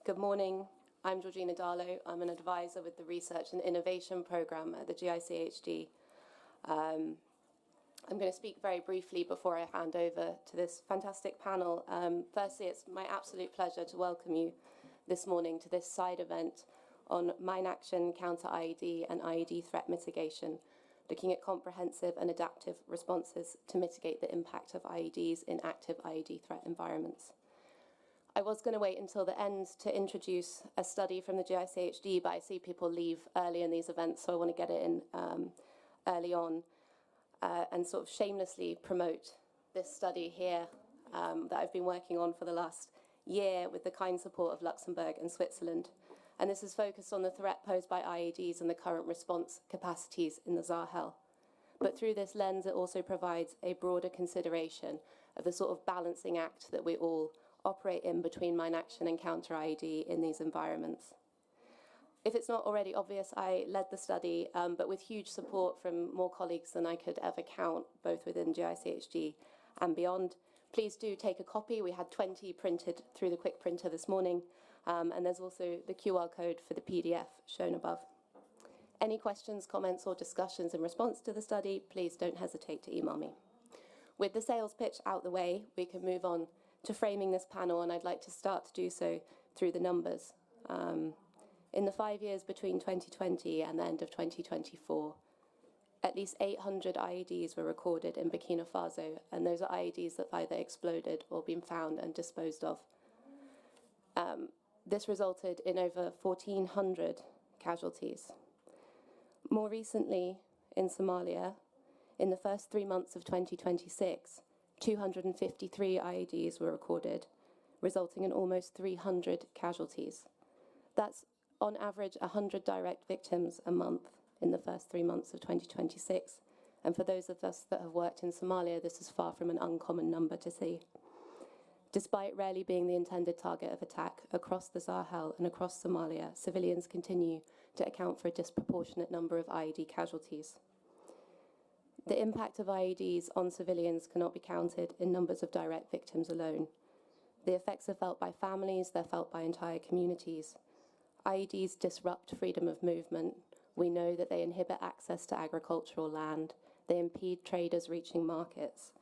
Good morning. I'm Georgina Darlow. I'm an advisor with the Research and Innovation Programme at the GICHD. I'm going to speak very briefly before I hand over to this fantastic panel. Firstly, it's my absolute pleasure to welcome you this morning to this side event on mine action, counter-IED and IED threat mitigation, looking at comprehensive and adaptive responses to mitigate the impact of IEDs in active IED threat environments. I was going to wait until the end to introduce a study from the GICHD, but I see people leave early in these events, so I want to get it in early on and sort of shamelessly promote this study here that I've been working on for the last year with the kind support of Luxembourg and Switzerland. And this is focused on the threat posed by IEDs and the current response capacities in the Sahel. But through this lens, it also provides a broader consideration of the sort of balancing act that we all operate in between mine action and counter-IED in these environments. If it's not already obvious, I led the study, but with huge support from more colleagues than I could ever count, both within GICHD and beyond. Please do take a copy. We had 20 printed through the quick printer this morning, and there's also the QR code for the PDF shown above. Any questions, comments, or discussions in response to the study, please don't hesitate to email me. With the sales pitch out the way, we can move on to framing this panel, and I'd like to start to do so through the numbers. In the 5 years between 2020 and the end of 2024, at least 800 IEDs were recorded in Burkina Faso, and those are IEDs that have either exploded or been found and disposed of. This resulted in over 1,400 casualties. More recently, in Somalia, in the first 3 months of 2026, 253 IEDs were recorded, resulting in almost 300 casualties. That's on average 100 direct victims a month in the first 3 months of 2026. And for those of us that have worked in Somalia, this is far from an uncommon number to see. Despite rarely being the intended target of attack across the Sahel and across Somalia, civilians continue to account for a disproportionate number of IED casualties. The impact of IEDs on civilians cannot be counted in numbers of direct victims alone. The effects are felt by families, they're felt by entire communities. IEDs disrupt freedom of movement. We know that they inhibit access to agricultural land. They impede traders reaching markets.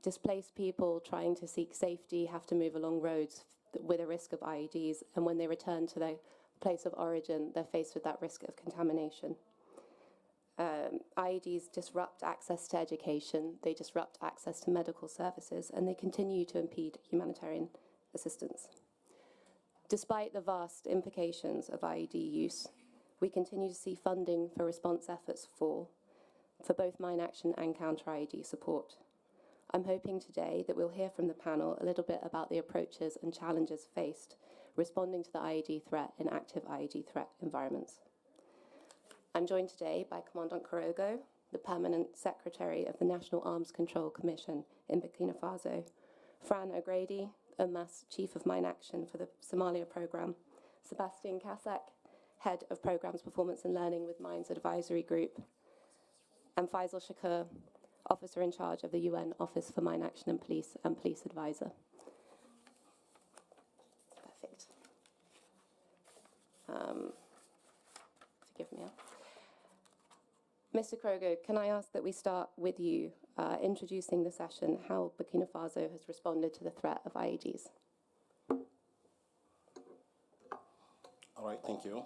Displaced people trying to seek safety have to move along roads with a risk of IEDs, and when they return to their place of origin, they're faced with that risk of contamination. IEDs disrupt access to education, they disrupt access to medical services, and they continue to impede humanitarian assistance. Despite the vast implications of IED use, we continue to see funding for response efforts fall for both mine action and counter-IED support. I'm hoping today that we'll hear from the panel a little bit about the approaches and challenges faced responding to the IED threat in active IED threat environments. I'm joined today by Commandant Korogo, the Permanent Secretary of the National Arms Control Commission in Burkina Faso, Fran O'Grady, UMAS Chief of Mine Action for the Somalia Programme, Sebastian Kasak, Head of Programmes Performance and Learning with Mines Advisory Group, and Faisal Shakur, Officer in charge of the UN Office for Mine Action and Police Advisor. Perfect. Forgive me. Mr. Krogo, can I ask that we start with you introducing the session, how Burkina Faso has responded to the threat of IEDs? All right, thank you.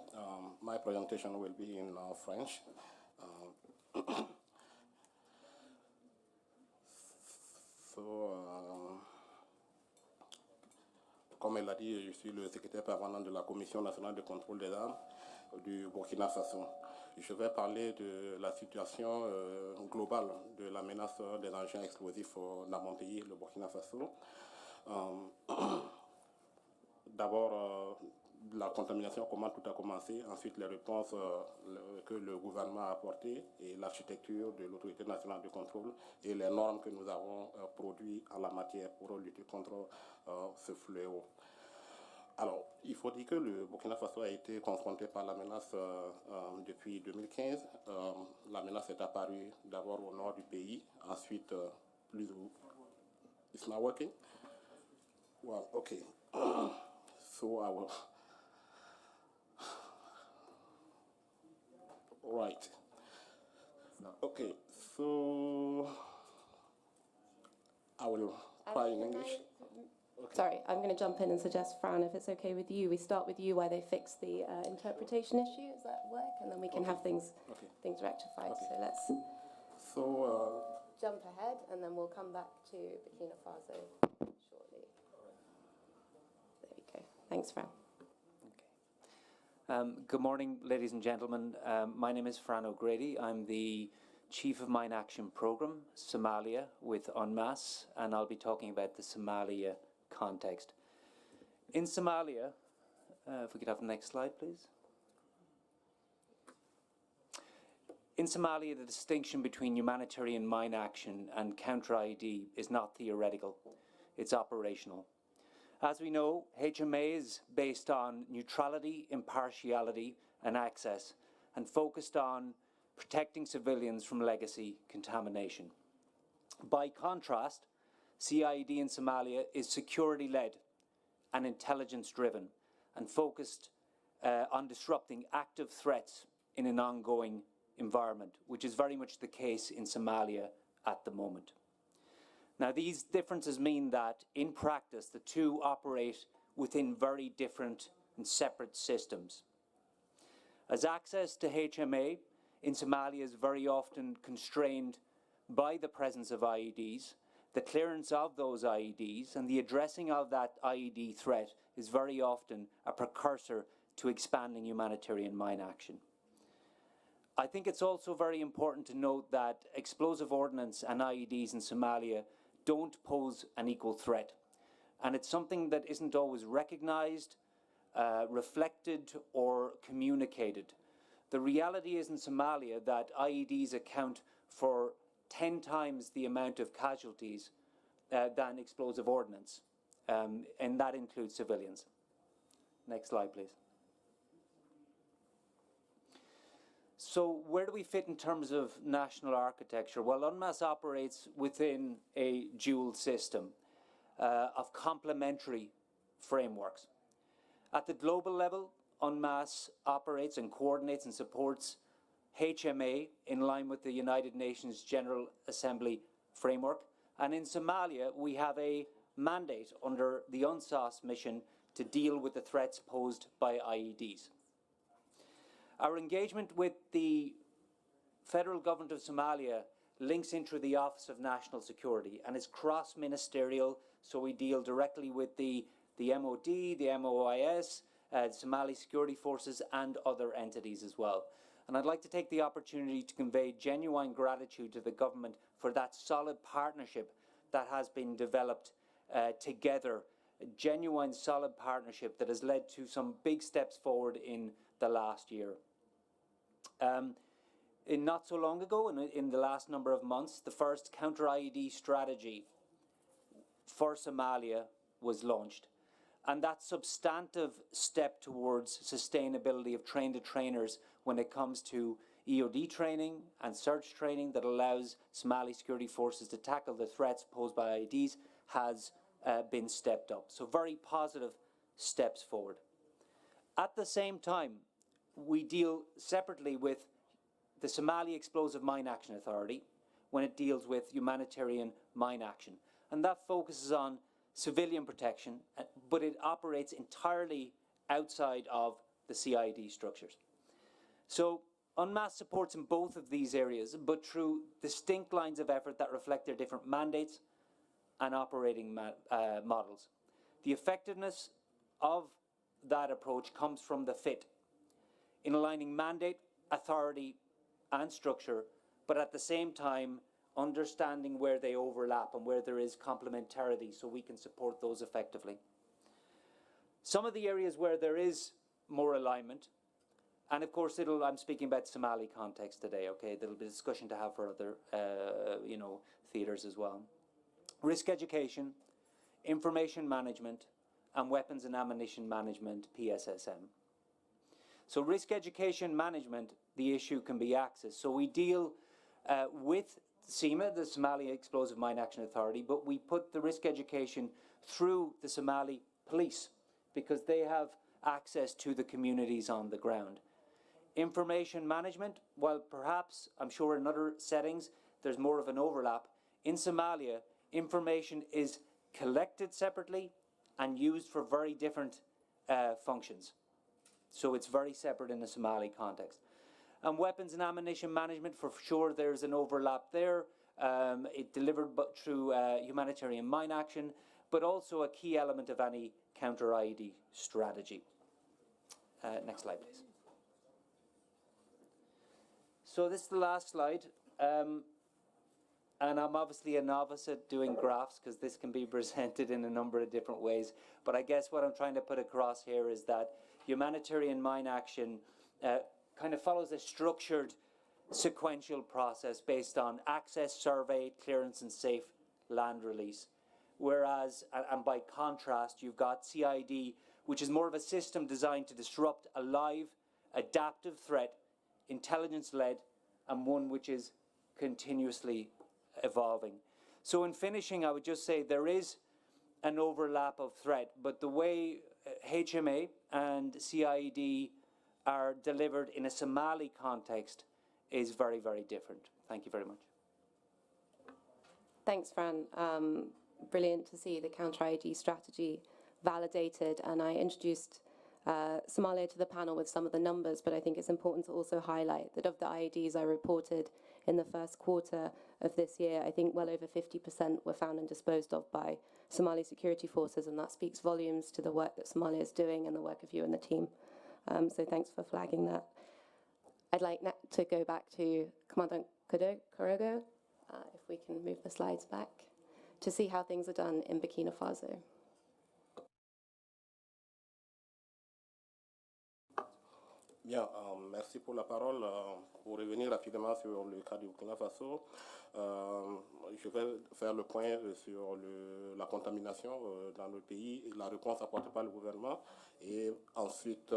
My presentation will be in French. Comme elle l'a dit, je suis le secrétaire permanent de la Commission nationale de contrôle des armes du Burkina Faso. Je vais parler de la situation globale de la menace des engins explosifs dans mon pays, le Burkina Faso. D'abord, la contamination, comment tout a commencé, ensuite les réponses que le gouvernement a apportées et l'architecture de l'autorité nationale de contrôle et les normes que nous avons produites en la matière pour lutter contre ce fléau. Alors, il faut dire que le Burkina Faso a été confronté par la menace depuis 2015. La menace est apparue d'abord au nord du pays, ensuite plus au... It's not working? Well, okay. So I will. Right. Okay, so I will try in English. Sorry, I'm going to jump in and suggest, Fran, if it's okay with you, we start with you why they fix the interpretation issue. Does that work? And then we can have things rectified. Okay. So let's jump ahead, and then we'll come back to Burkina Faso shortly. There we go. Thanks, Fran. Good morning, ladies and gentlemen. My name is Fran O'Grady. I'm the Chief of Mine Action Programme, Somalia, with UNMAS, and I'll be talking about the Somalia context. In Somalia, if we could have the next slide, please. In Somalia, the distinction between humanitarian mine action and Counter-IED is not theoretical, it's operational. As we know, HMA is based on neutrality, impartiality and access, and focused on protecting civilians from legacy contamination. By contrast, CIED in Somalia is security-led and intelligence-driven and focused on disrupting active threats in an ongoing environment, which is very much the case in Somalia at the moment. Now, these differences mean that, in practice, the two operate within very different and separate systems. As access to HMA in Somalia is very often constrained by the presence of IEDs, the clearance of those IEDs and the addressing of that IED threat is very often a precursor to expanding humanitarian mine action. I think it's also very important to note that explosive ordnance and IEDs in Somalia don't pose an equal threat. And it's something that isn't always recognized, reflected, or communicated. The reality is in Somalia that IEDs account for 10 times the amount of casualties than explosive ordnance, and that includes civilians. Next slide, please. So where do we fit in terms of national architecture? Well, UNMAS operates within a dual system of complementary frameworks. At the global level, UNMAS operates and coordinates and supports HMA in line with the United Nations General Assembly framework. And in Somalia, we have a mandate under the UNSAS mission to deal with the threats posed by IEDs. Our engagement with the federal government of Somalia links into the Office of National Security and is cross-ministerial, so we deal directly with the MOD, the MOIS, Somali security forces and other entities as well. And I'd like to take the opportunity to convey genuine gratitude to the government for that solid partnership that has been developed together, a genuine solid partnership that has led to some big steps forward in the last year. Not so long ago, in the last number of months, the first Counter-IED strategy for Somalia was launched. And that substantive step towards sustainability of train-the-trainers when it comes to EOD training and search training that allows Somali security forces to tackle the threats posed by IEDs has been stepped up. So very positive steps forward. At the same time, we deal separately with the Somali Explosive Mine Action Authority when it deals with humanitarian mine action. And that focuses on civilian protection, but it operates entirely outside of the CIED structures. So UNMAS supports in both of these areas, but through distinct lines of effort that reflect their different mandates and operating models. The effectiveness of that approach comes from the fit in aligning mandate, authority and structure, but at the same time understanding where they overlap and where there is complementarity so we can support those effectively. Some of the areas where there is more alignment, and of course I'm speaking about Somali context today, okay? There'll be a discussion to have for other theatres as well. Risk education, information management, and weapons and ammunition management, PSSM. So risk education management, the issue can be access. So we deal with SEMA, the Somali Explosive Mine Action Authority, but we put the risk education through the Somali police because they have access to the communities on the ground. Information management, while perhaps, I'm sure in other settings, there's more of an overlap, in Somalia, information is collected separately and used for very different functions. So it's very separate in the Somali context. And weapons and ammunition management, for sure there's an overlap there. It delivered through humanitarian mine action, but also a key element of any counter-IED strategy. Next slide, please. So this is the last slide. And I'm obviously a novice at doing graphs because this can be presented in a number of different ways. But I guess what I'm trying to put across here is that humanitarian mine action kind of follows a structured sequential process based on access, survey, clearance and safe land release. Whereas, and by contrast, you've got CID, which is more of a system designed to disrupt a live, adaptive threat, intelligence-led, and one which is continuously evolving. So in finishing, I would just say there is an overlap of threat, but the way HMA and CIED are delivered in a Somali context is very, very different. Thank you very much. Thanks, Fran. Brilliant to see the Counter-IED strategy validated, and I introduced Somalia to the panel with some of the numbers, but I think it's important to also highlight that of the IEDs I reported in the first quarter of this year, I think well over 50% were found and disposed of by Somali security forces, and that speaks volumes to the work that Somalia is doing and the work of you and the team. So thanks for flagging that. I'd like to go back to Commandant Korogo, if we can move the slides back, to see how things are done in Burkina Faso. Bien, merci pour la parole. Pour revenir rapidement sur le cas du Burkina Faso, je vais faire le point sur la contamination dans le pays, et la réponse apportée par le gouvernement, et ensuite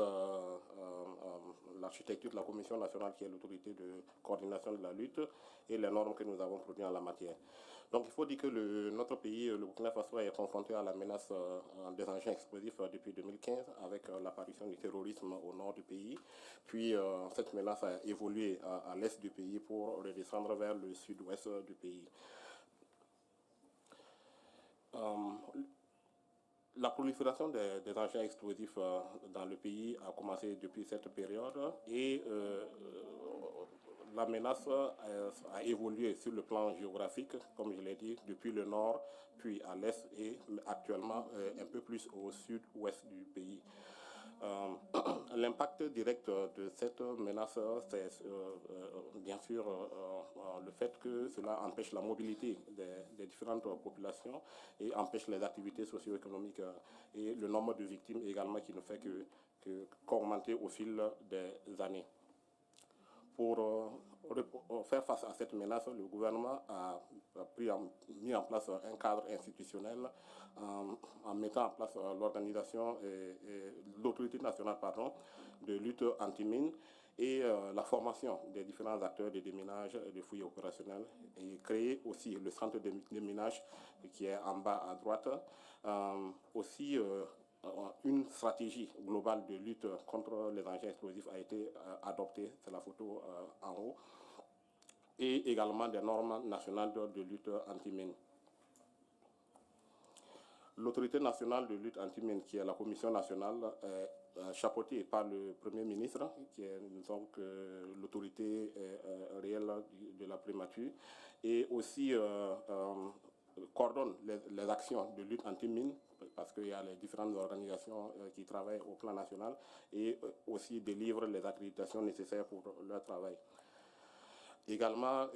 l'architecture de la Commission nationale qui est l'autorité de coordination de la lutte et les normes que nous avons produites en la matière. Donc il faut dire que notre pays, le Burkina Faso, est confronté à la menace des engins explosifs depuis 2015 avec l'apparition du terrorisme au nord du pays. Puis cette menace a évolué à l'est du pays pour redescendre vers le sud-ouest du pays. La prolifération des engins explosifs dans le pays a commencé depuis cette période et la menace a évolué sur le plan géographique, comme je l'ai dit, depuis le nord, puis à l'est et actuellement un peu plus au sud-ouest du pays. L'impact direct de cette menace, c'est bien sûr le fait que cela empêche la mobilité des différentes populations et empêche les activités socio-économiques et le nombre de victimes également qui ne fait qu'augmenter au fil des années. Pour faire face à cette menace, le gouvernement a mis en place un cadre institutionnel en mettant en place l'organisation l'autorité nationale de lutte anti-mine et la formation des différents acteurs de déminage et de fouilles opérationnelles, et créer aussi le centre de déminage qui est en bas à droite, aussi une stratégie globale de lutte contre les engins explosifs a été adoptée, c'est la photo en haut, et également des normes nationales de lutte anti-mine. L'autorité nationale de lutte anti-mine, qui est la commission nationale, est chapeautée par le Premier ministre, qui est donc l'autorité réelle de la primature, et aussi coordonne les actions de lutte anti-mine, parce qu'il y a les différentes organisations qui travaillent au plan national, et aussi délivre les accréditations nécessaires pour leur travail. Également,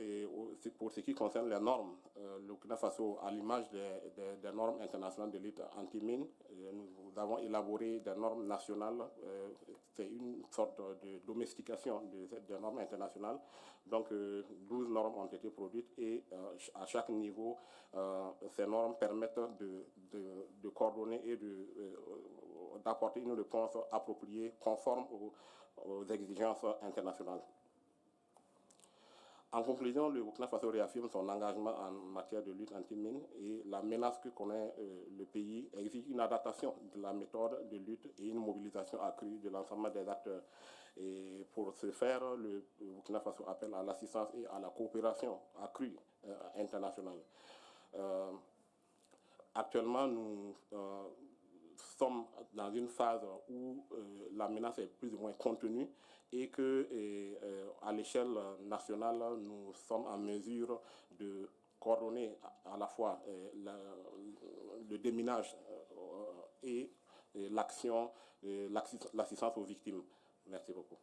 pour ce qui concerne les normes, le Burkina Faso, à l'image des normes internationales de lutte anti-mine, nous avons élaboré des normes nationales. C'est une sorte de domestication des normes internationales. Donc, 12 normes ont été produites et à chaque niveau, ces normes permettent de coordonner et d'apporter une réponse appropriée, conforme aux exigences internationales. En conclusion, le Burkina Faso réaffirme son engagement en matière de lutte anti-mine et la menace que connaît le pays exige une adaptation de la méthode de lutte et une mobilisation accrue de l'ensemble des acteurs. Et pour ce faire, le Burkina Faso appelle à l'assistance et à la coopération accrue internationale. Actuellement, nous sommes dans une phase où la menace est plus ou moins contenue et que à l'échelle nationale, nous sommes en mesure de coordonner à la fois le déminage et l'action, l'assistance aux victimes. Merci beaucoup.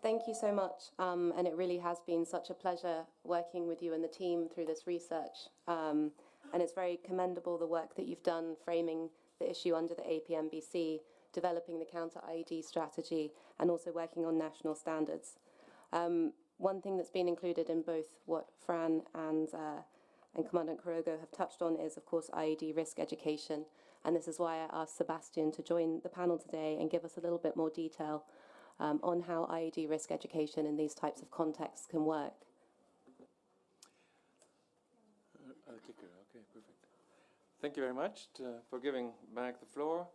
Thank you so much, and it really has been such a pleasure working with you and the team through this research. And it's very commendable the work that you've done framing the issue under the APMBC, developing the Counter-IED strategy, and also working on national standards. One thing that's been included in both what Fran and Commandant Korogo have touched on is, of course, IED risk education. And this is why I asked Sebastian to join the panel today and give us a little bit more detail on how IED risk education in these types of contexts can work. Okay, perfect. Thank you very much for giving back the floor.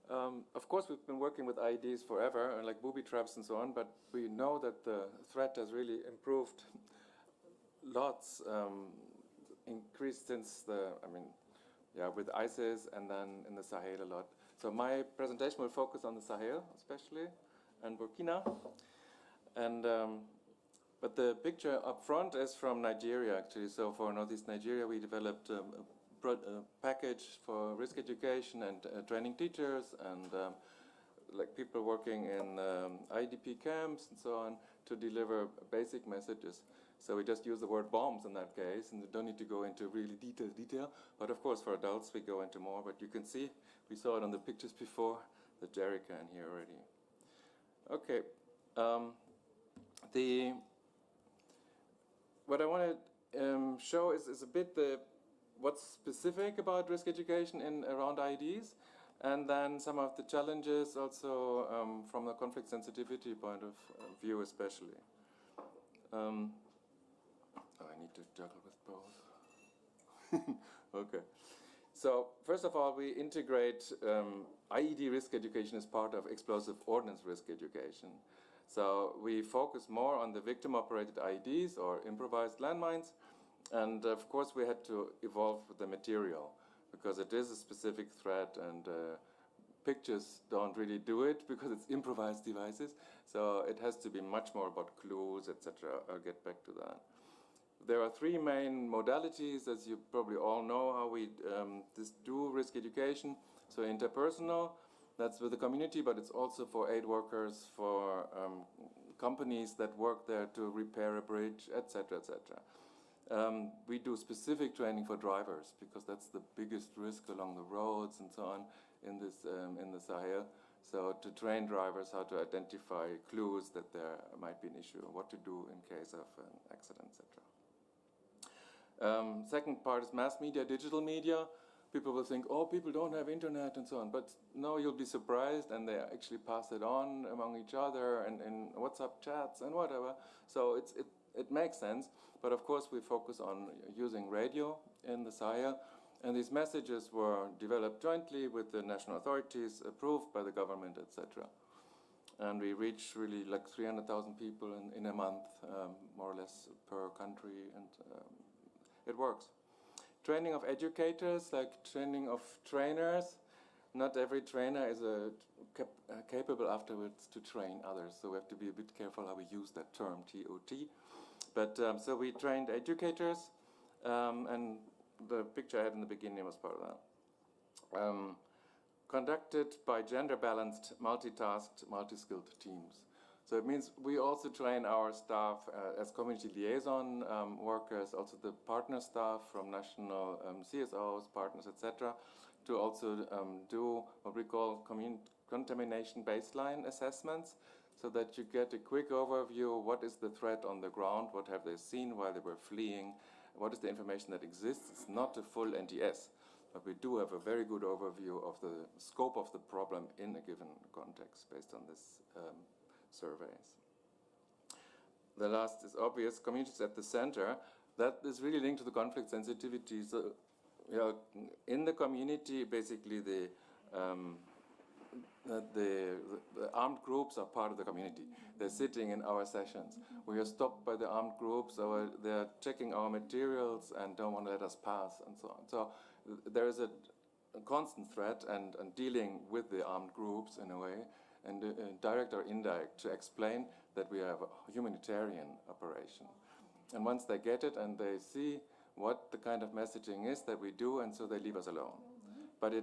Of course, we've been working with IEDs forever, like booby traps and so on, but we know that the threat has really improved lots, increased since with ISIS and then in the Sahel a lot. So my presentation will focus on the Sahel especially, and Burkina. And but the picture up front is from Nigeria, actually. So for Northeast Nigeria, we developed a package for risk education and training teachers and like people working in IDP camps and so on to deliver basic messages. So we just use the word bombs in that case, and we don't need to go into really detail. But of course, for adults, we go into more. But you can see, we saw it on the pictures before, the jerrycan here already. Okay. What I want to show is a bit what's specific about risk education around IEDs, and then some of the challenges also from the conflict sensitivity point of view especially. I need to juggle with both. Okay. So first of all, we integrate IED risk education as part of explosive ordnance risk education. So we focus more on the victim-operated IEDs or improvised landmines, and of course we had to evolve the material because it is a specific threat, and pictures don't really do it because it's improvised devices. So it has to be much more about clues, etc. I'll get back to that. There are three main modalities, as you probably all know, how we do risk education. So interpersonal, that's with the community, but it's also for aid workers, for companies that work there to repair a bridge, etc., etc. We do specific training for drivers because that's the biggest risk along the roads and so on in the Sahel. So to train drivers how to identify clues that there might be an issue, what to do in case of an accident, etc. Second part is mass media, digital media. People will think, oh, people don't have internet and so on. But no, you'll be surprised, and they actually pass it on among each other and in WhatsApp chats and whatever. So it makes sense. But of course, we focus on using radio in the Sahel. And these messages were developed jointly with the national authorities, approved by the government, etc. And we reach really like 300,000 people in a month, more or less per country, and it works. Training of educators, like training of trainers. Not every trainer is capable afterwards to train others, so we have to be a bit careful how we use that term, TOT. But so we trained educators, and the picture I had in the beginning was part of that. Conducted by gender-balanced, multitasked, multi-skilled teams. So it means we also train our staff as community liaison workers, also the partner staff from national CSOs, partners, etc., to also do what we call contamination baseline assessments, so that you get a quick overview, what is the threat on the ground, what have they seen while they were fleeing, what is the information that exists. It's not a full NTS, but we do have a very good overview of the scope of the problem in a given context based on this surveys. the last is obvious, communities at the center. That is really linked to the conflict sensitivity. So, in the community, basically the armed groups are part of the community. They're sitting in our sessions. We are stopped by the armed groups, or they're checking our materials and don't want to let us pass, and so on. So there is a constant threat and dealing with the armed groups in a way, and direct or indirect, to explain that we have a humanitarian operation. And once they get it and they see what the kind of messaging is that we do, and so they leave us alone. But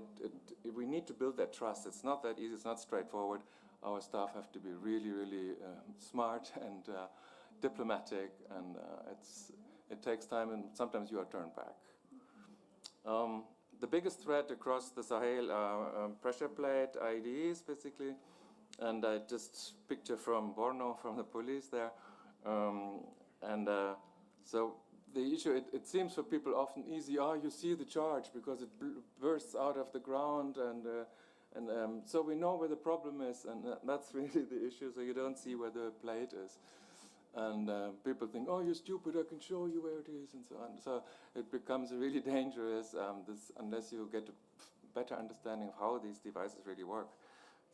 we need to build that trust. It's not that easy, it's not straightforward. Our staff have to be really, really smart and diplomatic, and it takes time, and sometimes you are turned back. The biggest threat across the Sahel are pressure plate IEDs, basically, and I just picture from Borno, from the police there. So the issue, it seems for people often easy, you see the charge because it bursts out of the ground, and so we know where the problem is, and that's really the issue, so you don't see where the plate is. And people think, you're stupid, I can show you where it is, and so on. So it becomes really dangerous unless you get a better understanding of how these devices really work.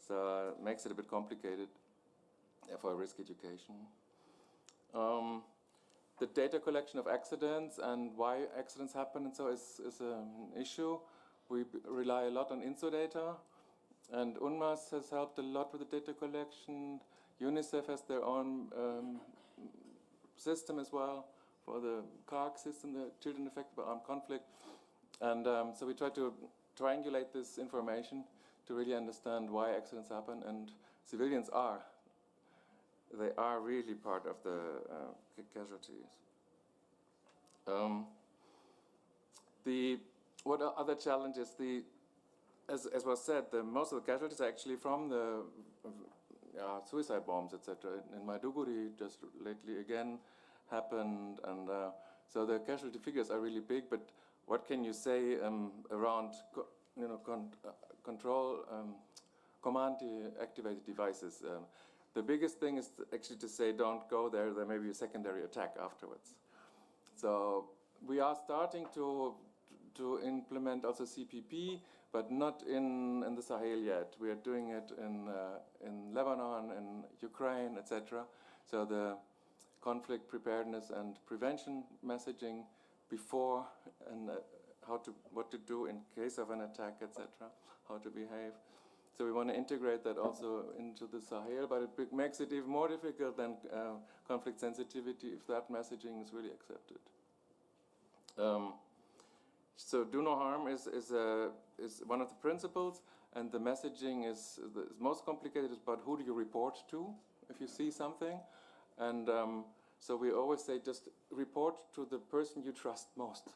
So it makes it a bit complicated for risk education. The data collection of accidents and why accidents happen and so is an issue. We rely a lot on INSO data, and UNMAS has helped a lot with the data collection. UNICEF has their own system as well for the CARC system, the Children Affected by Armed Conflict. And so we try to triangulate this information to really understand why accidents happen, and civilians are really part of the casualties. What are other challenges? As was said, most of the casualties are actually from the suicide bombs, etc. In Maiduguri, just lately again happened, and so the casualty figures are really big. But what can you say around control command-activated devices? The biggest thing is actually to say, don't go there. There may be a secondary attack afterwards. So we are starting to implement also CPP, but not in the Sahel yet. We are doing it in Lebanon, in Ukraine, etc. So the conflict preparedness and prevention messaging before, and what to do in case of an attack, etc. How to behave. So we want to integrate that also into the Sahel, but it makes it even more difficult than conflict sensitivity if that messaging is really accepted. So do no harm is one of the principles, and the messaging is most complicated. Is about who do you report to if you see something, and so we always say just report to the person you trust most.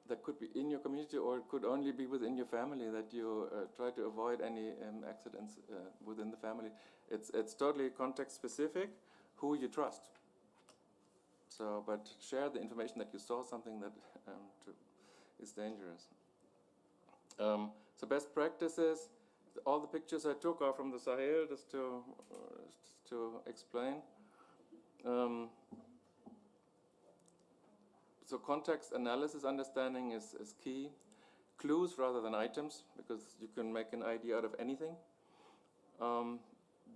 That could be in your community, or it could only be within your family, that you try to avoid any accidents within the family. It's totally context specific, who you trust. So, but share the information that you saw something that is dangerous. So best practices, all the pictures I took are from the Sahel, just to explain. So context analysis understanding is key. Clues rather than items, because you can make an idea out of anything.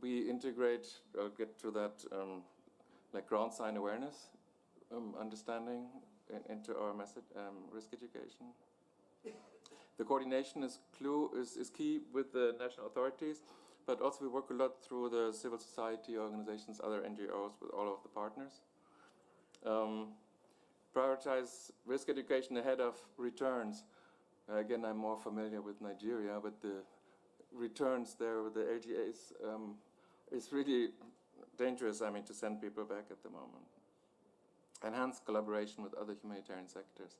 We integrate, I'll get to that, like ground sign awareness, understanding into our risk education. The coordination is key with the national authorities, but also we work a lot through the civil society organizations, other NGOs, with all of the partners. Prioritize risk education ahead of returns. Again, I'm more familiar with Nigeria, but the returns there with the LGAs is really dangerous, to send people back at the moment. Enhance collaboration with other humanitarian sectors.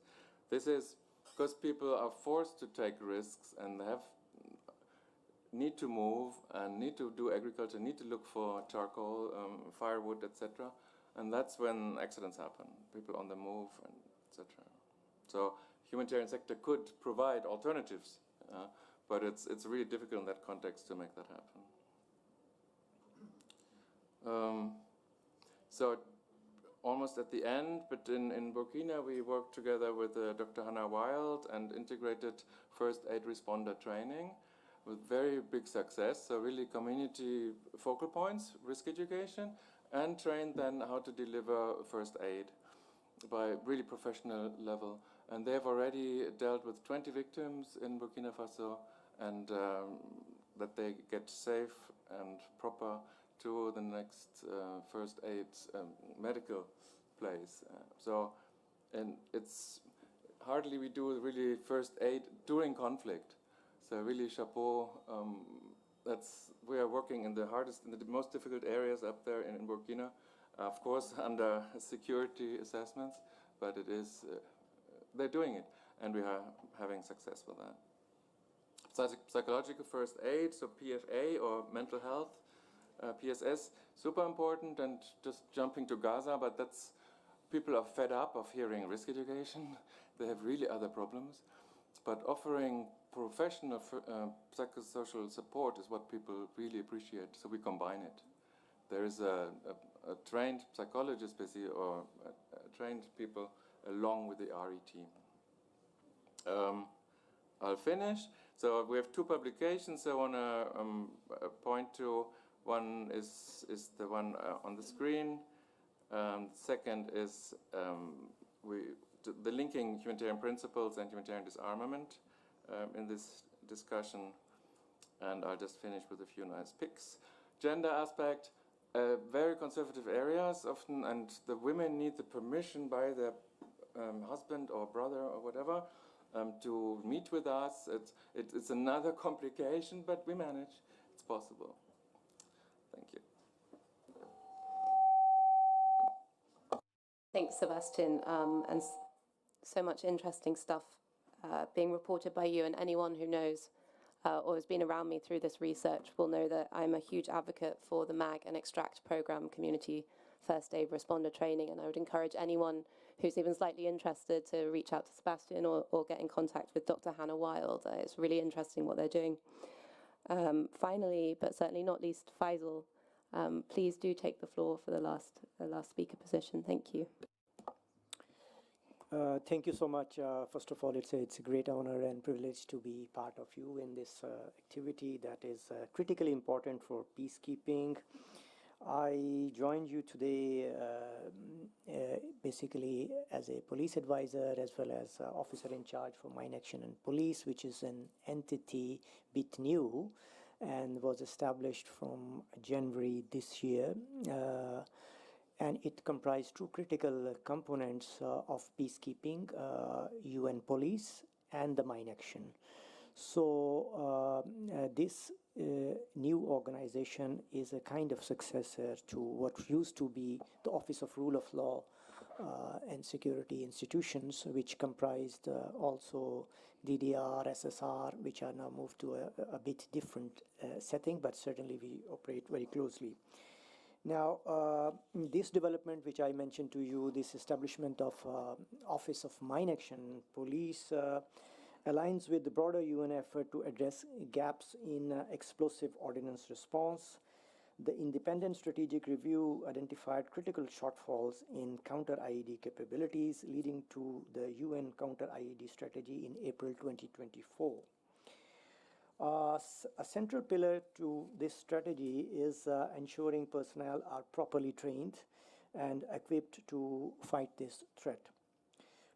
This is because people are forced to take risks and need to move and need to do agriculture, need to look for charcoal, firewood, etc. And that's when accidents happen, people on the move, and etc. So humanitarian sector could provide alternatives, but it's really difficult in that context to make that happen. So almost at the end, but in Burkina we worked together with Dr. Hannah Wild and integrated first aid responder training with very big success. So really community focal points, risk education, and trained then how to deliver first aid by really professional level. And they've already dealt with 20 victims in Burkina Faso, and that they get safe and proper to the next first aid medical place. And it's hardly we do really first aid during conflict. So really chapeau. We are working in the hardest, in the most difficult areas up there in Burkina, of course under security assessments, but it is they're doing it, and we are having success with that. Psychological first aid, so PFA or mental health, PSS, super important. And just jumping to Gaza, but that's people are fed up of hearing risk education. They have really other problems, but offering professional psychosocial support is what people really appreciate. So we combine it. There is a trained psychologist, basically, or trained people along with the RE team. I'll finish. So we have two publications I want to point to. One is the one on the screen. Second is the linking humanitarian principles and humanitarian disarmament in this discussion. And I'll just finish with a few nice pics. Gender aspect, very conservative areas often, and the women need the permission by their husband or brother or whatever to meet with us. It's another complication, but we manage. It's possible. Thank you. Thanks, Sebastian, and so much interesting stuff being reported by you, and anyone who knows or has been around me through this research will know that I'm a huge advocate for the MAG and Extract program, community first aid responder training, and I would encourage anyone who's even slightly interested to reach out to Sebastian or get in contact with Dr. Hannah Wild. It's really interesting what they're doing. Finally, but certainly not least, Faisal, please do take the floor for the last speaker position. Thank you. Thank you so much. First of all, it's a great honor and privilege to be part of you in this activity that is critically important for peacekeeping. I joined you today basically as a police advisor as well as officer in charge for Mine Action and Police, which is an entity bit new and was established from January this year. And it comprised two critical components of peacekeeping, UN Police and the Mine Action. So this new organization is a kind of successor to what used to be the Office of Rule of Law and Security Institutions, which comprised also DDR, SSR, which are now moved to a bit different setting, but certainly we operate very closely. Now, this development, which I mentioned to you, this establishment of Office of Mine Action Police, aligns with the broader UN effort to address gaps in explosive ordnance response. The independent strategic review identified critical shortfalls in counter-IED capabilities, leading to the UN counter-IED strategy in April 2024. A central pillar to this strategy is ensuring personnel are properly trained and equipped to fight this threat.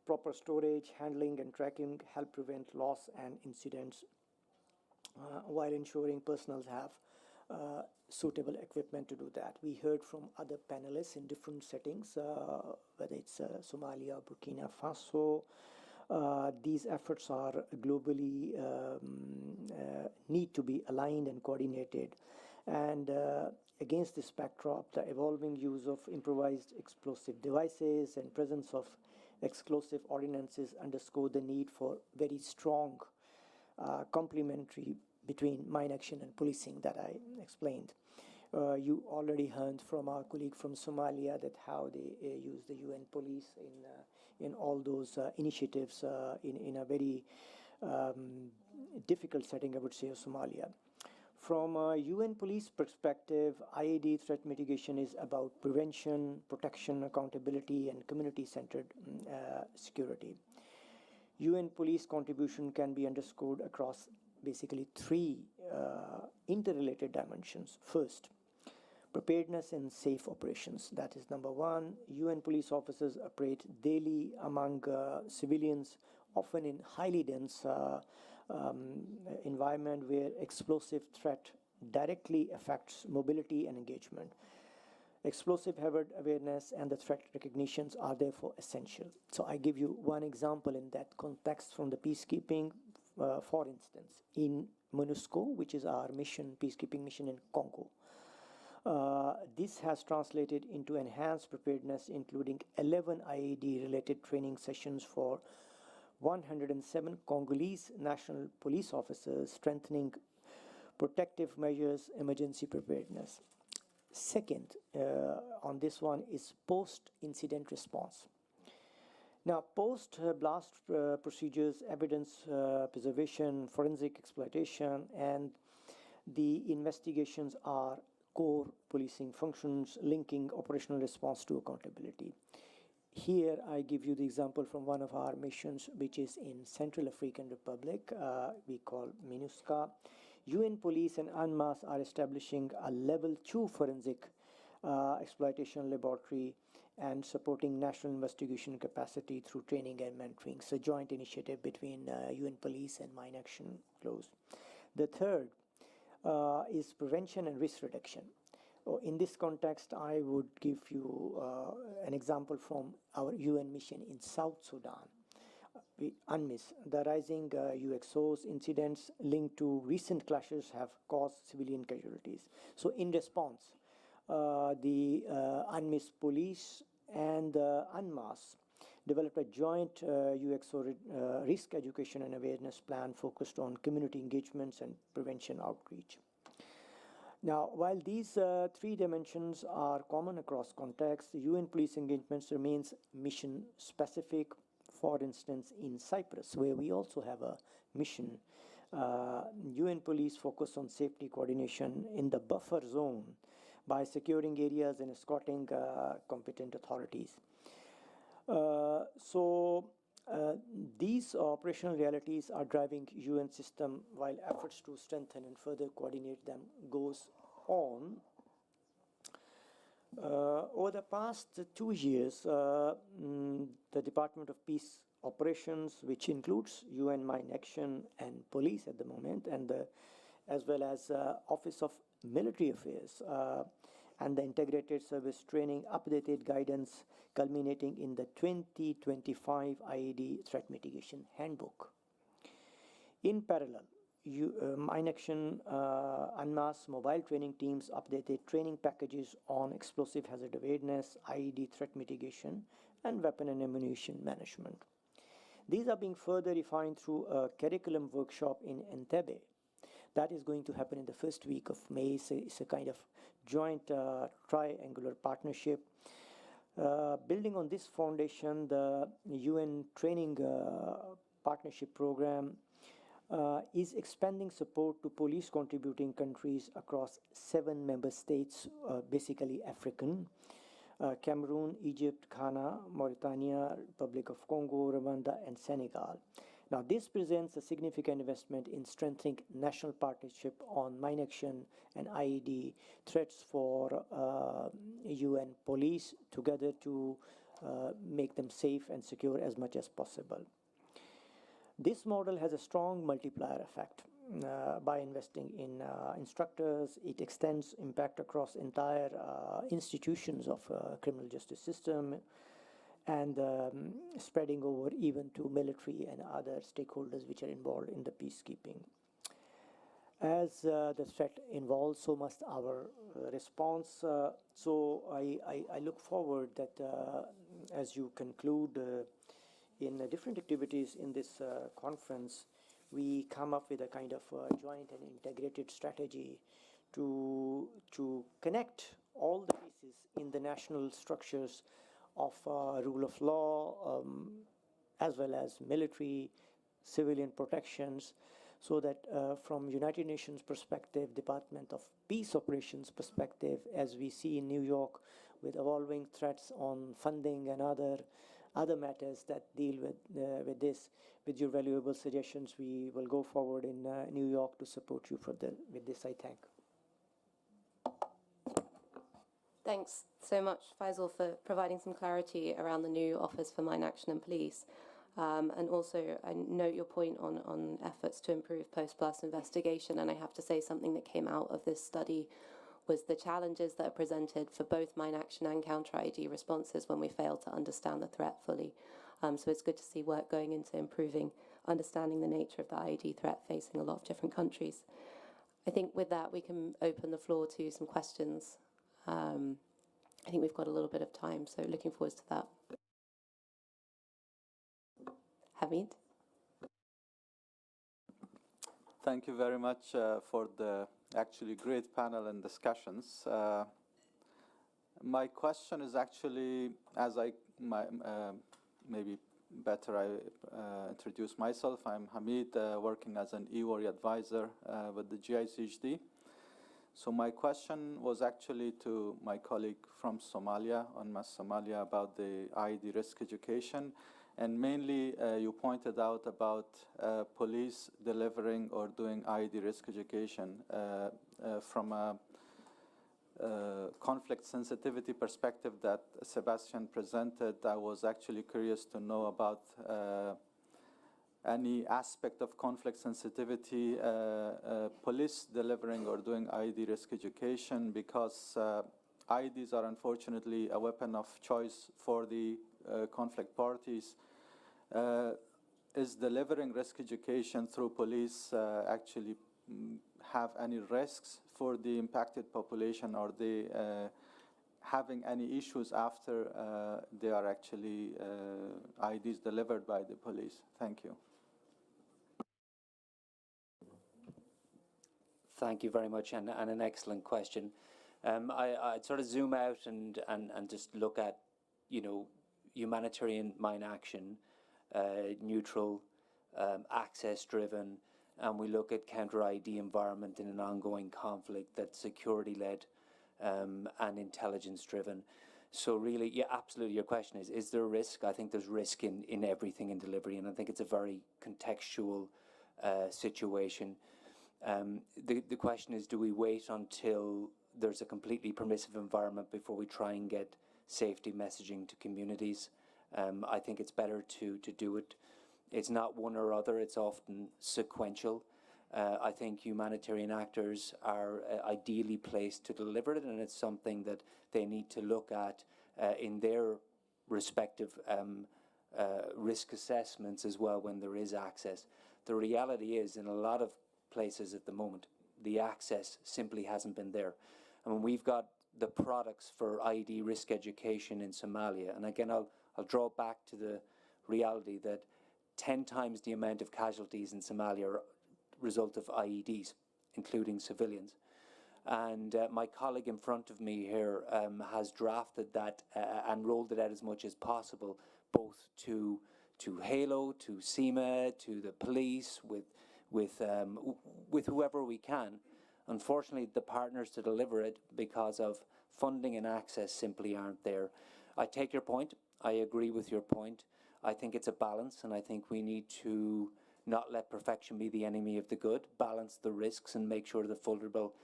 Proper storage, handling, and tracking help prevent loss and incidents while ensuring personnel have suitable equipment to do that. We heard from other panelists in different settings, whether it's Somalia, Burkina Faso. These efforts are globally need to be aligned and coordinated. And against this backdrop, the evolving use of improvised explosive devices and presence of explosive ordinances underscore the need for very strong complementary between mine action and policing that I explained. You already heard from our colleague from Somalia that how they use the UN police in all those initiatives in a very difficult setting, I would say, of Somalia. From a UN police perspective, IED threat mitigation is about prevention, protection, accountability, and community-centered security. UN police contribution can be underscored across basically three interrelated dimensions. First, preparedness and safe operations. That is number one. UN police officers operate daily among civilians, often in highly dense environment where explosive threat directly affects mobility and engagement. Explosive hazard awareness and the threat recognitions are therefore essential. So I give you one example in that context from the peacekeeping. For instance, in MONUSCO, which is our mission, peacekeeping mission in Congo, this has translated into enhanced preparedness, including 11 IED-related training sessions for 107 Congolese national police officers, strengthening protective measures, emergency preparedness. Second, on this one is post-incident response. Now, post-blast procedures, evidence preservation, forensic exploitation, and the investigations are core policing functions linking operational response to accountability. Here, I give you the example from one of our missions, which is in Central African Republic, we call MINUSCA. UN police and UNMAS are establishing a level 2 forensic exploitation laboratory and supporting national investigation capacity through training and mentoring. It's a joint initiative between UN police and Mine Action Close. The third is prevention and risk reduction. In this context, I would give you an example from our UN mission in South Sudan. UNMISS, the rising UXOs incidents linked to recent clashes have caused civilian casualties. So in response, the UNMISS police and UNMAS developed a joint UXO risk education and awareness plan focused on community engagements and prevention outreach. Now, while these three dimensions are common across contexts, UN police engagements remains mission specific. For instance, in Cyprus, where we also have a mission, UN police focus on safety coordination in the buffer zone by securing areas and escorting competent authorities. These operational realities are driving UN system while efforts to strengthen and further coordinate them goes on. Over the past 2 years, the Department of Peace Operations, which includes UN Mine Action and police at the moment, and as well as Office of Military Affairs and the Integrated Service Training, updated guidance culminating in the 2025 IED Threat Mitigation Handbook. In parallel, Mine Action UNMAS mobile training teams updated training packages on explosive hazard awareness, IED threat mitigation, and weapon and ammunition management. These are being further refined through a curriculum workshop in Entebbe. That is going to happen in the first week of May. So it's a kind of joint triangular partnership. Building on this foundation, the UN training partnership program is expanding support to police contributing countries across 7 member states, basically African, Cameroon, Egypt, Ghana, Mauritania, Republic of Congo, Rwanda, and Senegal. Now, this presents a significant investment in strengthening national partnership on mine action and IED threats for UN police together to make them safe and secure as much as possible. This model has a strong multiplier effect. By investing in instructors, it extends impact across entire institutions of criminal justice system and spreading over even to military and other stakeholders which are involved in the peacekeeping. As the threat evolves, so must our response. So I look forward that as you conclude in different activities in this conference, we come up with a kind of joint and integrated strategy to connect all the pieces in the national structures of rule of law, as well as military, civilian protections, so that from United Nations perspective, Department of Peace Operations perspective, as we see in New York with evolving threats on funding and other matters that deal with this, with your valuable suggestions, we will go forward in New York to support you with this, I think. Thanks so much, Faisal, for providing some clarity around the new Office for Mine Action and Police. And also, I note your point on efforts to improve post-blast investigation, and I have to say something that came out of this study was the challenges that are presented for both mine action and counter-IED responses when we fail to understand the threat fully. So it's good to see work going into improving understanding the nature of the IED threat facing a lot of different countries. I think with that, we can open the floor to some questions. I think we've got a little bit of time, so looking forward to that. Hamid? Thank you very much for the actually great panel and discussions. My question is actually, as maybe better I introduce myself. I'm Hamid, working as an e-worry advisor with the GICHD. So my question was actually to my colleague from Somalia, on Mass Somalia, about the IED risk education. And mainly, you pointed out about police delivering or doing IED risk education from a conflict sensitivity perspective that Sebastian presented. I was actually curious to know about any aspect of conflict sensitivity, police delivering or doing IED risk education, because IEDs are unfortunately a weapon of choice for the conflict parties. Is delivering risk education through police actually have any risks for the impacted population? Or they having any issues after they are actually IEDs delivered by the police? Thank you. Thank you very much, and an excellent question. I'd sort of zoom out and just look at, humanitarian mine action, neutral, access-driven, and we look at counter-IED environment in an ongoing conflict that's security-led and intelligence-driven. So really, yeah, absolutely, your question is there risk? I think there's risk in everything in delivery, and I think it's a very contextual situation. The question is, do we wait until there's a completely permissive environment before we try and get safety messaging to communities? I think it's better to do it. It's not one or other, it's often sequential. I think humanitarian actors are ideally placed to deliver it, and it's something that they need to look at in their respective risk assessments as well when there is access. The reality is, in a lot of places at the moment, the access simply hasn't been there. I mean, we've got the products for IED risk education in Somalia, and again, I'll draw back to the reality that 10 times the amount of casualties in Somalia are a result of IEDs, including civilians. And my colleague in front of me here has drafted that and rolled it out as much as possible, both to HALO, to SEMA, to the police, with whoever we can. Unfortunately, the partners to deliver it, because of funding and access, simply aren't there. I take your point. I agree with your point. I think it's a balance, and I think we need to not let perfection be the enemy of the good, balance the risks and make sure that vulnerable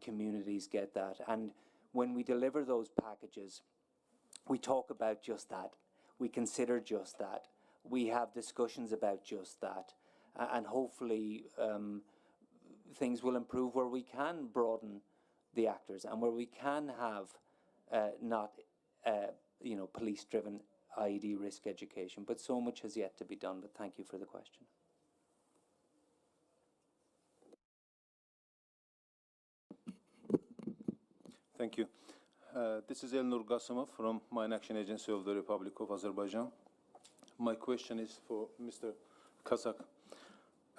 communities get that. And when we deliver those packages, we talk about just that. We consider just that. We have discussions about just that. And hopefully things will improve where we can broaden the actors and where we can have not police-driven IED risk education. But so much has yet to be done. But thank you for the question. Thank you. This is Elnur Gasimov from Mine Action Agency of the Republic of Azerbaijan. My question is for Mr. Kazak.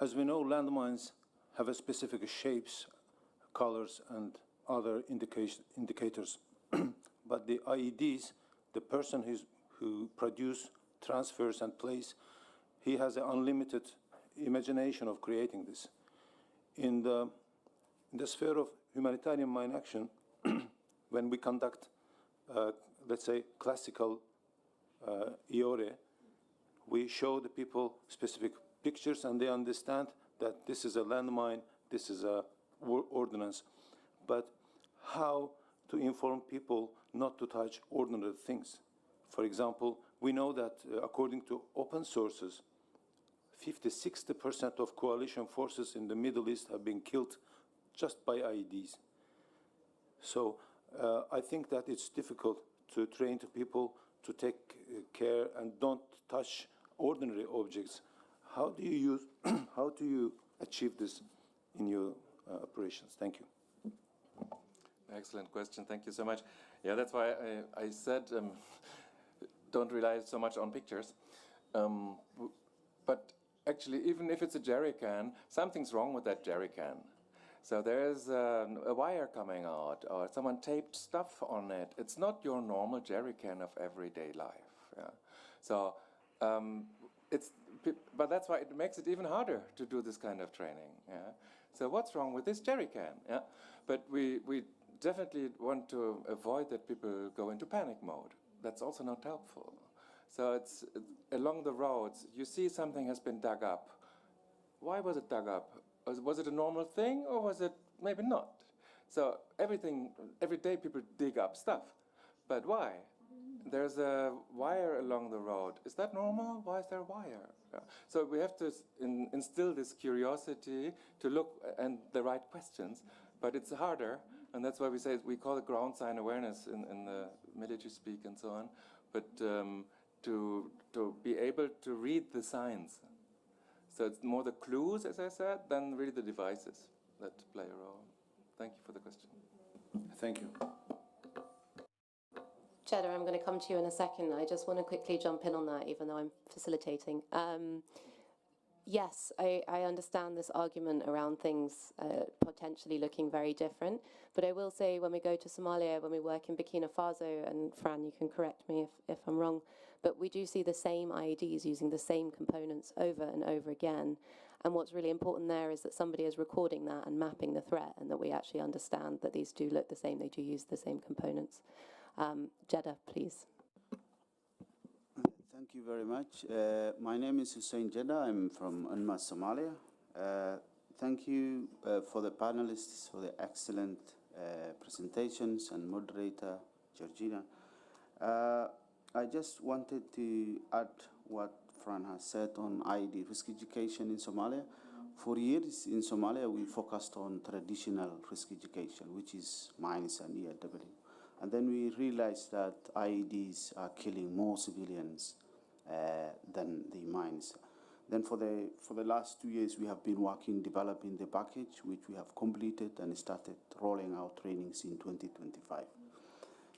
As we know, landmines have a specific shapes, colors, and other indicators. But the IEDs, the person who produce, transfers, and plays, he has an unlimited imagination of creating this. In the sphere of humanitarian mine action, when we conduct, let's say, classical IORE, we show the people specific pictures and they understand that this is a landmine, this is a ordnance. But how to inform people not to touch ordinary things? For example, we know that according to open sources, 50–60% of coalition forces in the Middle East have been killed just by IEDs. So I think that it's difficult to train people to take care and don't touch ordinary objects. How do you use, how do you achieve this in your operations? Thank you. Excellent question. Thank you so much. Yeah, that's why I said don't rely so much on pictures. But actually, even if it's a jerry can, something's wrong with that jerry can. So there's a wire coming out, or someone taped stuff on it. It's not your normal jerry can of everyday life. Yeah. So but that's why it makes it even harder to do this kind of training. Yeah. So what's wrong with this jerry can? Yeah. But we definitely want to avoid that people go into panic mode. That's also not helpful. So it's along the roads, you see something has been dug up. Why was it dug up? Was it a normal thing, or was it maybe not? So every day people dig up stuff. But why? There's a wire along the road. Is that normal? Why is there a wire? Yeah. So we have to instill this curiosity to look and the right questions, but it's harder, and that's why we call it ground sign awareness in the military speak and so on. But to be able to read the signs. So it's more the clues, as I said, than really the devices that play a role. Thank you for the question. Thank you. Cheddar, I'm going to come to you in a second. I just want to quickly jump in on that, even though I'm facilitating. Yes, I understand this argument around things potentially looking very different. But I will say when we go to Somalia, when we work in Burkina Faso, and Fran, you can correct me if I'm wrong, but we do see the same IEDs using the same components over and over again. And what's really important there is that somebody is recording that and mapping the threat, and that we actually understand that these do look the same, they do use the same components. Jeddah, please. Thank you very much. My name is Hussein Jeddah. I'm from Unmas, Somalia. Thank you for the panelists for the excellent presentations, and moderator, Georgina. I just wanted to add what Fran has said on IED risk education in Somalia. For years in Somalia, we focused on traditional risk education, which is mines and ERW. And then we realized that IEDs are killing more civilians than the mines. Then for the last 2 years, we have been working, developing the package, which we have completed and started rolling out trainings in 2025.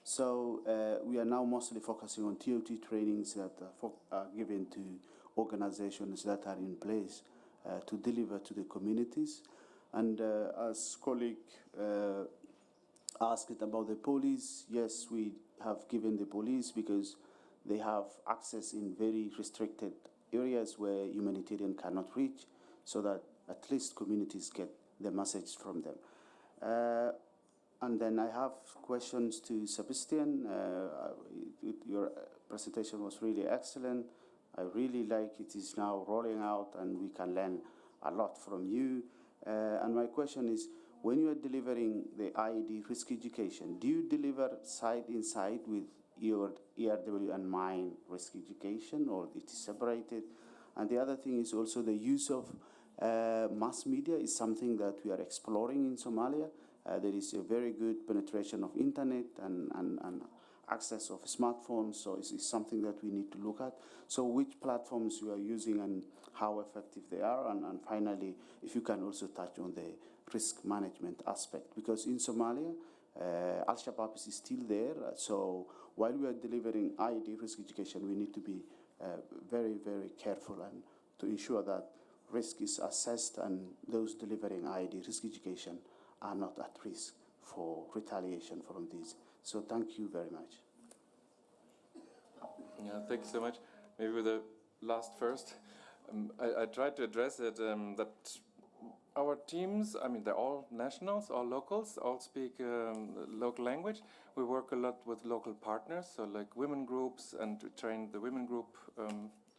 So we are now mostly focusing on TOT trainings that are given to organizations that are in place to deliver to the communities. And as colleague asked about the police, yes, we have given the police because they have access in very restricted areas where humanitarian cannot reach, so that at least communities get the message from them. And then I have questions to Sebastian. Your presentation was really excellent. I really like it is now rolling out, and we can learn a lot from you. And my question is, when you are delivering the IED risk education, do you deliver side in side with your ERW and mine risk education, or it is separated? And the other thing is also the use of mass media is something that we are exploring in Somalia. There is a very good penetration of internet and access of smartphones, so it's something that we need to look at. So which platforms you are using and how effective they are, and finally, if you can also touch on the risk management aspect, because in Somalia, Al-Shabaab is still there, so while we are delivering IED risk education, we need to be very, very careful and to ensure that risk is assessed and those delivering IED risk education are not at risk for retaliation from this. So thank you very much. Yeah, thank you so much. Maybe with the last first. I tried to address it that our teams, I mean, they're all nationals, all locals, all speak local language. We work a lot with local partners, so like women groups, and to train the women group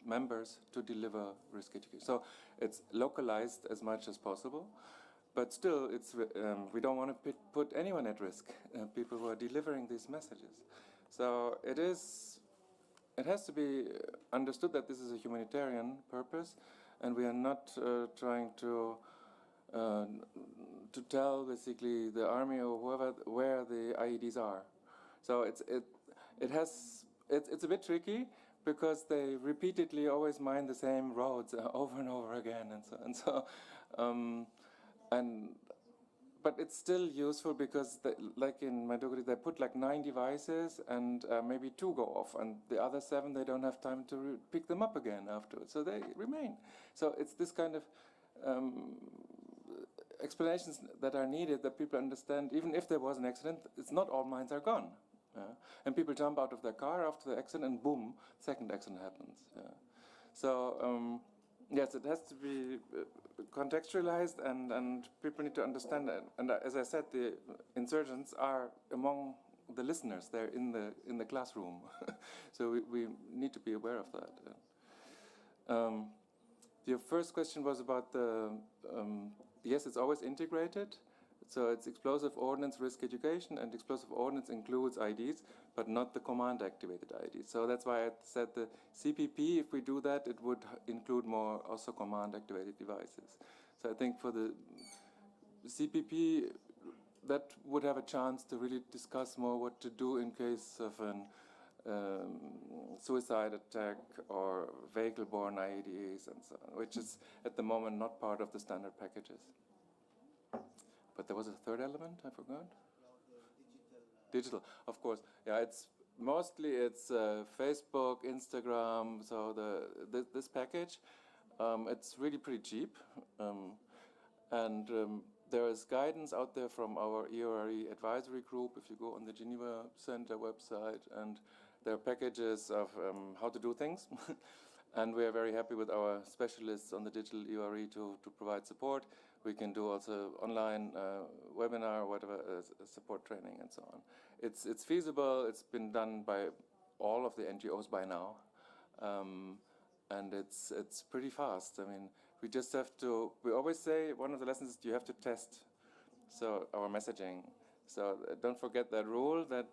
members to deliver risk education. So it's localized as much as possible, but still, it's we don't want to put anyone at risk, people who are delivering these messages. So it has to be understood that this is a humanitarian purpose, and we are not trying to tell basically the army or whoever where the IEDs are. So it's a bit tricky because they repeatedly always mine the same roads over and over again, but it's still useful because, like in Maiduguri, they put like 9 devices and maybe 2 go off, and the other 7 they don't have time to pick them up again afterwards, so they remain. So it's this kind of explanations that are needed, that people understand. Even if there was an accident, it's not all mines are gone. And people jump out of their car after the accident, and boom, second accident happens. So yes, it has to be contextualized, and people need to understand that. And as I said, the insurgents are among the listeners. They're in the classroom, so we need to be aware of that. Your first question was about the yes, it's always integrated. So it's explosive ordnance risk education, and explosive ordnance includes IDs, but not the command-activated IDs. So that's why I said the CPP, if we do that, it would include more also command-activated devices. So I think for the CPP, that would have a chance to really discuss more what to do in case of an suicide attack or vehicle-borne IEDs and so on, which is at the moment not part of the standard packages. But there was a third element, I forgot. Digital, of course. Yeah, it's mostly Facebook, Instagram. So this package, it's really pretty cheap, and there is guidance out there from our EORE advisory group. If you go on the Geneva Center website, and there are packages of how to do things. And we are very happy with our specialists on the digital EORE to provide support. We can do also online webinar, whatever, support training and so on. It's feasible. It's been done by all of the NGOs by now, and it's pretty fast. I mean, we just have to. We always say one of the lessons is you have to test. So our messaging. So don't forget that rule that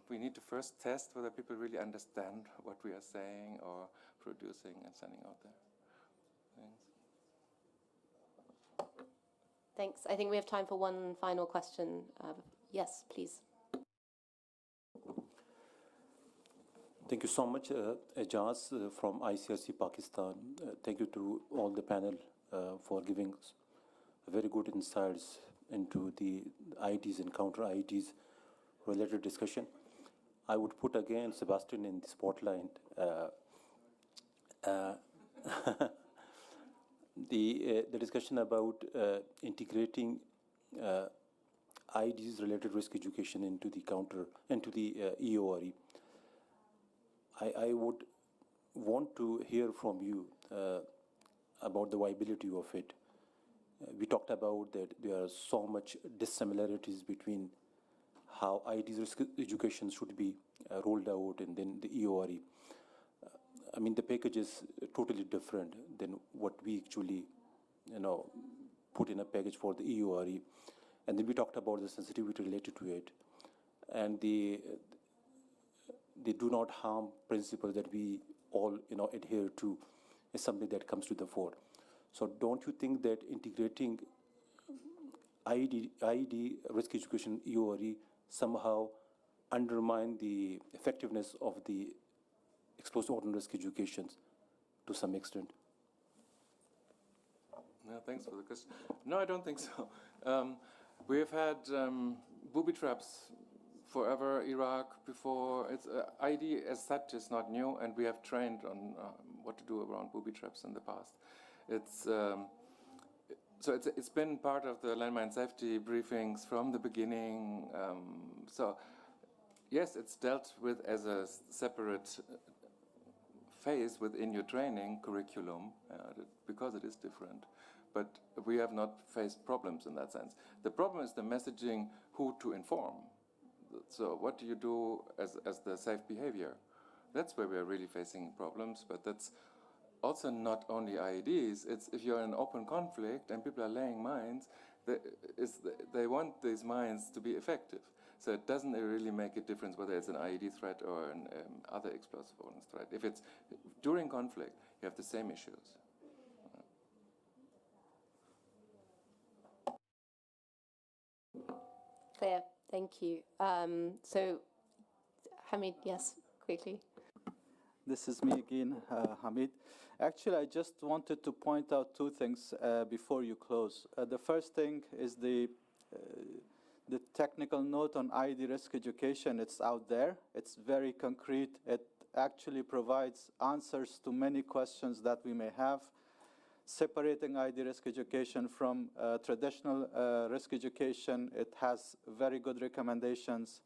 we need to first test whether people really understand what we are saying or producing and sending out there. Thanks. Thanks. I think we have time for one final question. Yes, please. Thank you so much, Ejaz from ICRC Pakistan. Thank you to all the panel for giving very good insights into the IEDs and counter-IEDs related discussion. I would put again Sebastian in the spotlight. The discussion about integrating IEDs related risk education into the EORE. I would want to hear from you about the viability of it. We talked about that there are so much dissimilarities between how IEDs risk education should be rolled out and then the EORE. I mean, the package is totally different than what we actually, put in a package for the EORE. And then we talked about the sensitivity related to it. And the do not harm principle that we all, adhere to is something that comes to the fore. So don't you think that integrating IED risk education EORE somehow undermine the effectiveness of the explosive ordnance risk education to some extent? No, thanks for the question. No, I don't think so. We have had booby traps forever, Iraq, before. It's IED as such is not new, and we have trained on what to do around booby traps in the past. It's been part of the landmine safety briefings from the beginning. So yes, it's dealt with as a separate phase within your training curriculum because it is different. But we have not faced problems in that sense. The problem is the messaging, who to inform. So what do you do as the safe behavior? That's where we're really facing problems, but that's also not only IEDs. It's if you're in an open conflict and people are laying mines, they want these mines to be effective. So it doesn't really make a difference whether it's an IED threat or an other explosive ordnance threat. If it's during conflict, you have the same issues. Clear, thank you. So, Hamid, yes, quickly. This is me again, Hamid. Actually, I just wanted to point out two things before you close. The first thing is the technical note on IED risk education. It's out there. It's very concrete. It actually provides answers to many questions that we may have. Separating IED risk education from traditional risk education, it has very good recommendations.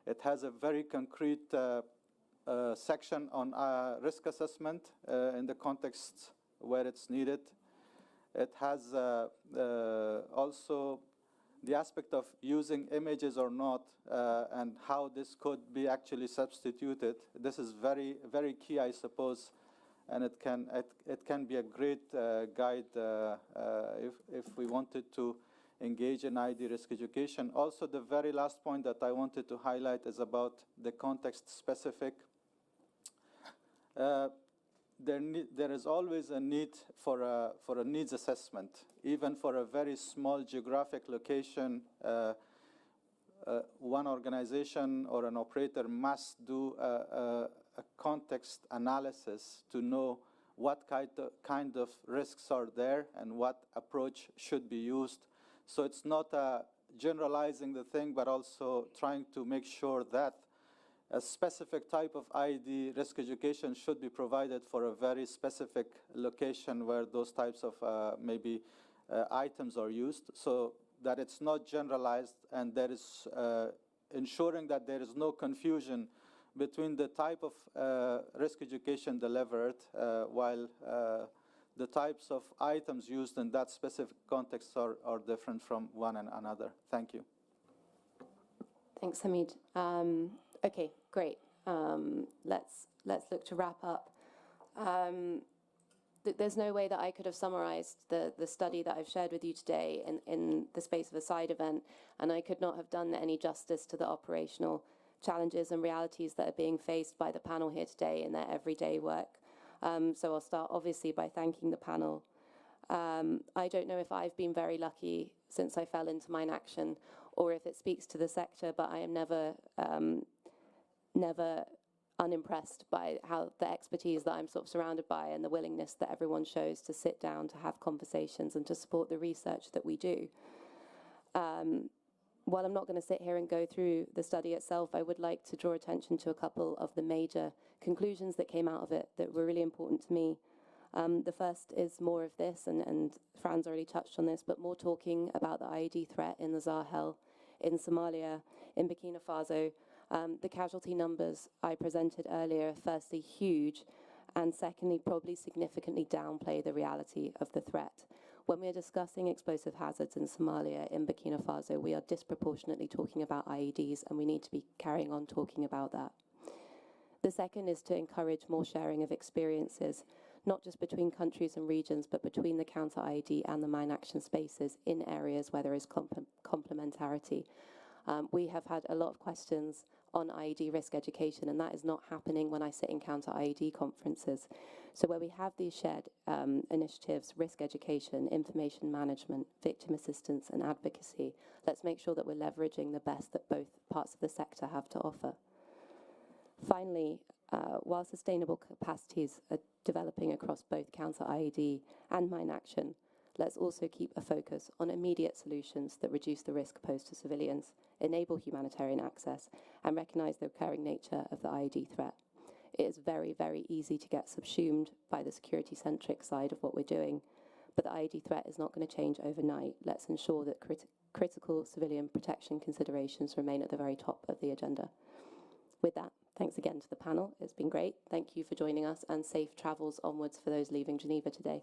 It has a very concrete section on risk assessment in the context where it's needed. It has also the aspect of using images or not and how this could be actually substituted. This is very, very key, I suppose, and it can be a great guide if we wanted to engage in IED risk education. Also, the very last point that I wanted to highlight is about the context-specific. There is always a need for a needs assessment, even for a very small geographic location. One organization or an operator must do a context analysis to know what kind of risks are there and what approach should be used. So it's not generalizing the thing, but also trying to make sure that a specific type of IED risk education should be provided for a very specific location where those types of maybe items are used, so that it's not generalized, and there is ensuring that there is no confusion between the type of risk education delivered while the types of items used in that specific context are different from one and another. Thank you. Thanks, Hamid. Okay, great. Let's look to wrap up. There's no way that I could have summarized the study that I've shared with you today in the space of a side event, and I could not have done any justice to the operational challenges and realities that are being faced by the panel here today in their everyday work. So I'll start obviously by thanking the panel. I don't know if I've been very lucky since I fell into mine action, or if it speaks to the sector, but I am never unimpressed by how the expertise that I'm sort of surrounded by and the willingness that everyone shows to sit down, to have conversations and to support the research that we do. While I'm not going to sit here and go through the study itself, I would like to draw attention to a couple of the major conclusions that came out of it that were really important to me. The first is more of this, and Fran's already touched on this, but more talking about the IED threat in the Sahel, in Somalia, in Burkina Faso. The casualty numbers I presented earlier are firstly huge, and secondly probably significantly downplay the reality of the threat. When we're discussing explosive hazards in Somalia, in Burkina Faso, we are disproportionately talking about IEDs, and we need to be carrying on talking about that. The second is to encourage more sharing of experiences, not just between countries and regions, but between the Counter-IED and the mine action spaces in areas where there is complementarity. We have had a lot of questions on IED risk education, and that is not happening when I sit in Counter-IED conferences. So where we have these shared initiatives, risk education, information management, victim assistance and advocacy, let's make sure that we're leveraging the best that both parts of the sector have to offer. Finally, while sustainable capacities are developing across both Counter-IED and mine action, let's also keep a focus on immediate solutions that reduce the risk posed to civilians, enable humanitarian access, and recognise the recurring nature of the IED threat. It is very, very easy to get subsumed by the security-centric side of what we're doing, but the IED threat is not going to change overnight. Let's ensure that critical civilian protection considerations remain at the very top of the agenda. With that, Thanks again to the panel. It's been great. Thank you for joining us, and safe travels onwards for those leaving Geneva today.